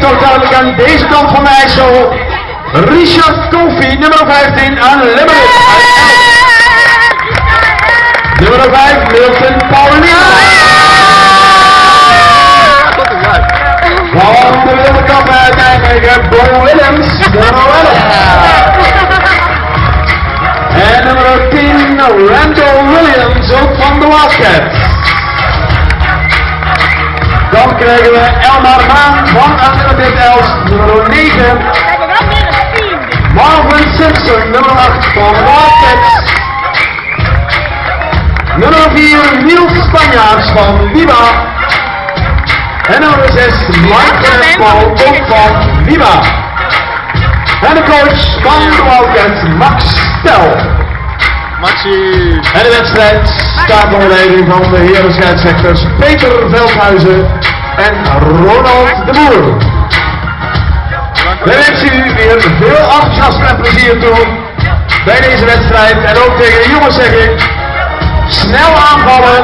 toch duidelijk aan deze kant van de IJssel. Richard Koffie, nummer 15 aan Limerick. Nummer 5, Milton Paulino. Van de wilde kant uiteindelijk Bo Williams, nummer 11. En nummer 10, Randall Williams, ook van de Wildcats. Dan krijgen we Elmar Maan van Unlimited Els, nummer 9. Marvin Simpson, nummer 8 van Wildcats. Nummer 4, Niels Spanjaards van Viva. En nummer 6, Mike Paul, ook van Viva. En de coach van de Wildcats, Max Stel. Maxi. En de wedstrijd staat onder leiding van de heren scheidsrechters Peter Veldhuizen en Ronald de Boer. We wensen u weer veel enthousiasme en plezier toe bij deze wedstrijd. En ook tegen de jongens zeg ik, snel aanvallen.